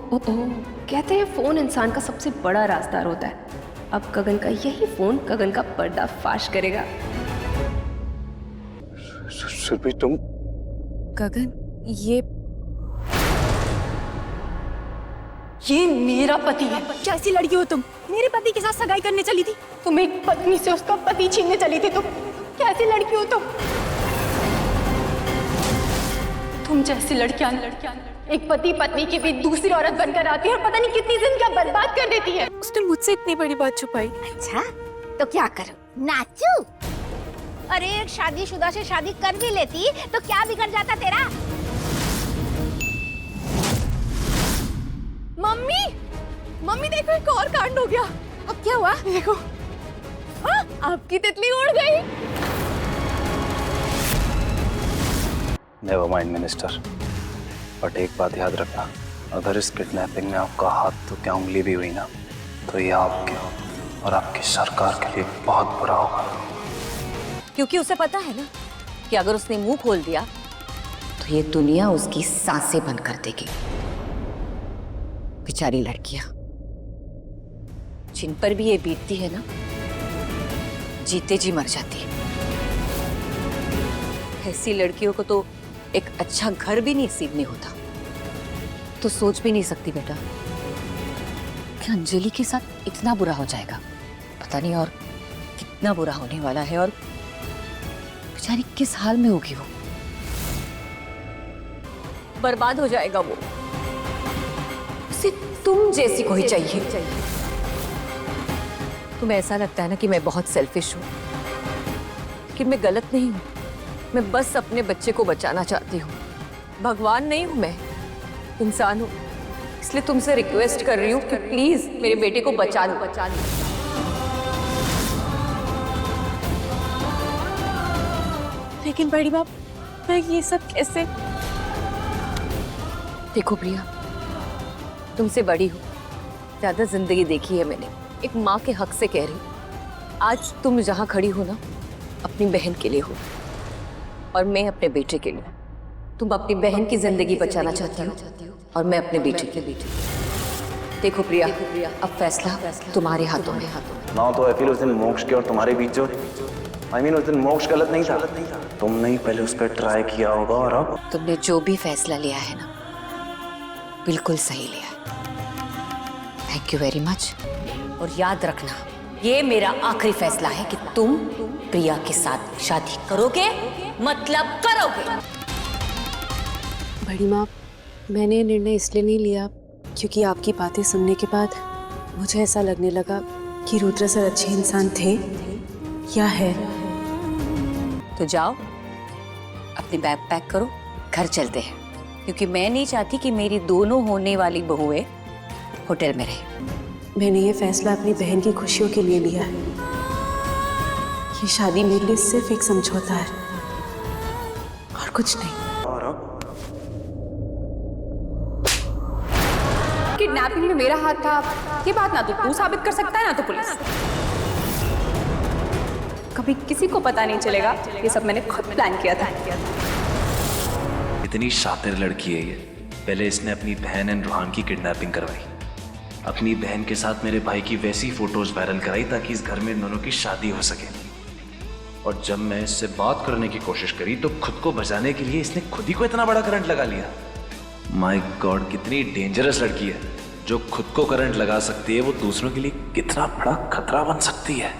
ओ, कहते हैं फोन इंसान का सबसे बड़ा राजदार होता है। अब गगन का यही फोन गगन का पर्दाफाश करेगा। सुरभि तुम। गगन, ये मेरा पति है। कैसी लड़की हो तुम? मेरे पति के साथ सगाई करने चली थी। तुम एक पत्नी से उसका पति छीनने चली थी। तुम कैसी लड़की हो तुम जैसी लड़कियां एक पति पत्नी के बीच दूसरी औरत बनकर आती है और पता नहीं कितनी जिंदगियां बर्बाद कर देती है। उसने मुझसे इतनी बड़ी बात छुपाई। अच्छा तो क्या करूं? नाचूं? अरे एक शादीशुदा से शादी कर भी लेती तो क्या बिगड़ जाता तेरा? मम्मी देखो, एक और कांड हो गया। अब क्या हुआ? देखो, आपकी तितली उड़ गई। नेवर माइंड मिनिस्टर, बट एक बात याद रखना, अगर इस किडनैपिंग में आपका हाथ तो क्या उंगली भी हुई ना, तो ये आपके और आपकी सरकार के लिए बहुत बुरा होगा। क्योंकि उसे पता है ना कि अगर उसने मुंह खोल दिया तो ये दुनिया उसकी सांसें बंद कर देगी। बेचारी लड़कियां जिन पर भी ये बीतती है ना, जीते जी मर जाती है। ऐसी लड़कियों को तो एक अच्छा घर भी नसीब नहीं होता। तो सोच भी नहीं सकती बेटा कि अंजलि के साथ इतना बुरा हो जाएगा। पता नहीं और कितना बुरा होने वाला है, और बेचारी किस हाल में होगी। वो बर्बाद हो जाएगा। वो उसे तुम जैसी कोई चाहिए। तुम्हें ऐसा लगता है ना कि मैं बहुत सेल्फिश हूँ, कि मैं गलत नहीं हूँ। मैं बस अपने बच्चे को बचाना चाहती हूँ। भगवान नहीं हूँ मैं, इंसान हूँ। इसलिए तुमसे रिक्वेस्ट कर रही हूँ कि प्लीज मेरे बेटे को बचा लो। लेकिन बड़ी बाप, मैं ये सब कैसे? देखो प्रिया, तुमसे बड़ी हो, ज्यादा जिंदगी देखी है मैंने। एक माँ के हक से कह रही हूँ, आज तुम जहाँ खड़ी हो ना, अपनी बहन के लिए हो और मैं अपने बेटे के लिए। तुम अपनी बहन की जिंदगी बचाना चाहती हो और मैं अपने बेटे के लिए। देखो प्रिया, अब फैसला तुम्हारे हाथों में। ना तो आई फील उस दिन मोक्ष के और तुम्हारे बीच जो उस दिन मोक्ष गलत नहीं था। तुमने ही पहले उस पर ट्राई किया होगा, और अब तुमने जो भी फैसला लिया है ना, बिल्कुल सही लिया है। Thank you very much. और याद रखना, ये मेरा आखिरी फैसला है कि तुम प्रिया के साथ शादी करोगे, मतलब करोगे। बड़ी माँ, मैंने ये निर्णय इसलिए नहीं लिया क्योंकि आपकी बातें सुनने के बाद मुझे ऐसा लगने लगा कि रुद्र सर अच्छे इंसान थे या है। तो जाओ, अपनी बैग पैक करो, घर चलते हैं। क्योंकि मैं नहीं चाहती कि मेरी दोनों होने वाली बहुएं होटल में रहे। मैंने ये फैसला अपनी बहन की खुशियों के लिए लिया है। ये शादी मेरे लिए सिर्फ एक समझौता है और कुछ नहीं। किडनैपिंग में मेरा हाथ था, ये बात ना तो तू साबित कर सकता है ना तो पुलिस। कभी किसी को पता नहीं चलेगा, ये सब मैंने खुद प्लान किया था। इतनी शातिर लड़की है ये। पहले इसने अपनी बहन एंड रूहान की किडनैपिंग करवाई, अपनी बहन के साथ मेरे भाई की वैसी फोटोज वायरल कराई ताकि इस घर में इन दोनों की शादी हो सके। और जब मैं इससे बात करने की कोशिश करी तो खुद को बचाने के लिए इसने खुद ही को इतना बड़ा करंट लगा लिया। माय गॉड, कितनी डेंजरस लड़की है। जो खुद को करंट लगा सकती है वो दूसरों के लिए कितना बड़ा खतरा बन सकती है।